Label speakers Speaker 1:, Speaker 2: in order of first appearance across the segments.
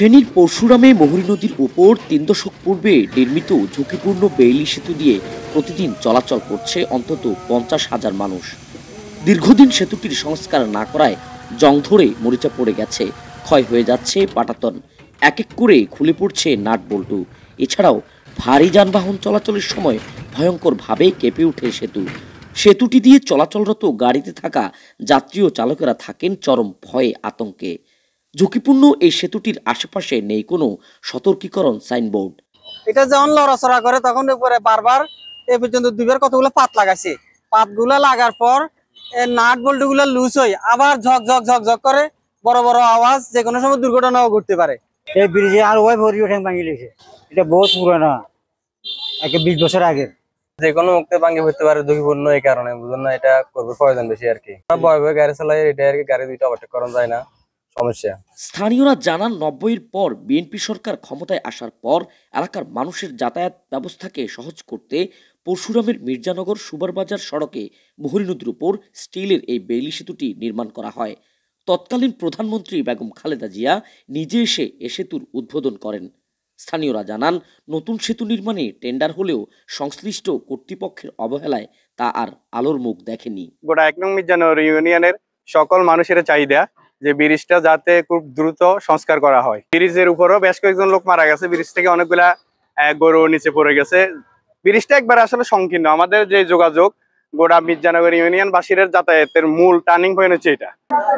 Speaker 1: ফেনীর পরশুরামে মহুরী নদীর উপর ৩ দশক পূর্বে নির্মিত ঝুঁকিপূর্ণ বেইলি সেতু দিয়ে প্রতিদিন চলাচল করছে অন্তত ৫০,০০০ মানুষ। দীর্ঘদিন সেতুটির সংস্কার না করায় জং ধরে মরিচা পড়ে গেছে, ক্ষয় হয়ে যাচ্ছে পাটাতন, এক এক করে খুলে পড়ছে নাট বল্টু। এছাড়াও ভারী যানবাহন চলাচলের সময় ভয়ঙ্করভাবে কেঁপে ওঠে সেতুটি দিয়ে চলাচলরত গাড়িতে থাকা যাত্রী ও চালকেরা থাকেন চরম ভয়ে আতঙ্কে। ঝুঁকিপূর্ণ এই সেতুটির আশেপাশে নেই কোনো সতর্কীকরণ সাইনবোর্ড।
Speaker 2: এটা যখন লড়াচড়া করে তখন উপরে বারবার এ পর্যন্ত দুইবার কতগুলো পাত লাগাইছে। পাতগুলো লাগার পর নাট বল্টু গুলো লুজ হয়ে আবার ঝক ঝক ঝক ঝক করে বড় বড় আওয়াজ, যে কোনো সময় দুর্ঘটনাও ঘটতে পারে।
Speaker 3: এই ব্রিজে আর ওই ভরি ওঠে ভাঙি লেগেছে। এটা বহুত পুরানো, 20 বছর আগে।
Speaker 4: যে কোনো মুহূর্তে ভাঙে হতে পারে, ঝুঁকিপূর্ণ এই কারণে বুঝুন না, এটা করবে প্রয়োজন বেশি আর কি। ভয় ভয় গাড়ি চালাই, এটা আর কি গাড়ি দুইটা ওভারটেক করা যায় না, সমস্যা।
Speaker 1: স্থানীয়রা জানান ৯০-এর পর বিএনপি সরকার ক্ষমতায় আসার পর এলাকার মানুষের যাতায়াত ব্যবস্থাকে সহজ করতে পরশুরামের মির্জানগর সুবারবাজার সড়কে মহুরী নদীর উপর স্টিলের এই বেইলি সেতুটি নির্মাণ করা হয়। তৎকালীন প্রধানমন্ত্রী বেগম খালেদা জিয়া নিজে এসে এ সেতুর উদ্বোধন করেন। স্থানীয়রা জানান, নতুন সেতু নির্মাণে টেন্ডার হলেও সংশ্লিষ্ট কর্তৃপক্ষের অবহেলায় তা আর আলোর মুখ দেখেনি।
Speaker 5: গোটা ১ নং মির্জানগর ইউনিয়নের সকল মানুষের চাহিদা যে ব্রিজটা যাতে খুব দ্রুত সংস্কার করা হয়। ব্রিজের উপরও বেশ কয়েকজন লোক মারা গেছে, ব্রিজ থেকে অনেকগুলা গরু নিচে পড়ে গেছে। ব্রিজটা একবার আসলে সংকীর্ণ। আমাদের যে যোগাযোগ গোটা মির্জানগর ইউনিয়ন বাসীর যাতায়াতের মূল টার্নিং পয়েন্ট হচ্ছে এটা।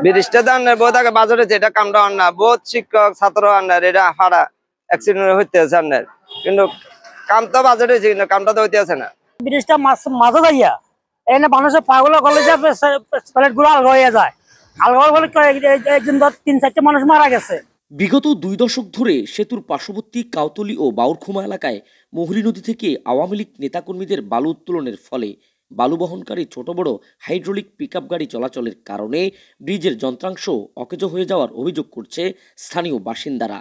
Speaker 4: ব্রিজটা দানের বহুত আগে বাজারে যেটা কামটা আন্না, বহুত শিক্ষক ছাত্র আন্নার এটা হারা অ্যাক্সিডেন্ট হইতে আছে আন্নার, কিন্তু কাম তো বাজারে হয়েছে, কিন্তু কামটা তো হইতে আছে না।
Speaker 3: ব্রিজটা মাঝে যাইয়া এখানে মানুষের পাগুলো গলে যায়, প্লেট গুলো আলগা হয়ে যায়। আলগা হলে একদিন ৩-৪টা মানুষ মারা গেছে।
Speaker 1: বিগত ২ দশক ধরে সেতুর পার্শ্ববর্তী কাউতলী ও বাউরখুমা এলাকায় মহুরী নদী থেকে আওয়ামী লীগ নেতাকর্মীদের বালু উত্তোলনের ফলে বালু বহনকারী ছোট বড় হাইড্রোলিক পিকআপ গাড়ি চলাচলের কারণে ব্রিজের যন্ত্রাংশ অকেজো হয়ে যাওয়ার অভিযোগ করছে স্থানীয় বাসিন্দারা।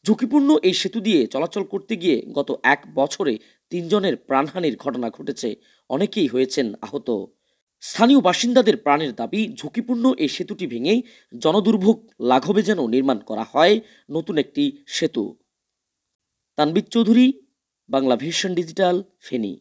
Speaker 1: ঝুঁকিপূর্ণ এই সেতু দিয়ে চলাচল করতে গিয়ে গত ১ বছরে ৩ জনের প্রাণহানির ঘটনা ঘটেছে, অনেকেই হয়েছেন আহত। স্থানীয় বাসিন্দাদের প্রাণের দাবি, ঝুঁকিপূর্ণ এই সেতুটি ভেঙে জনদুর্ভোগ লাঘবে যেন নির্মাণ করা হয় নতুন একটি সেতু। Tanvir Chowdhury, Bangla vision digital, Feni.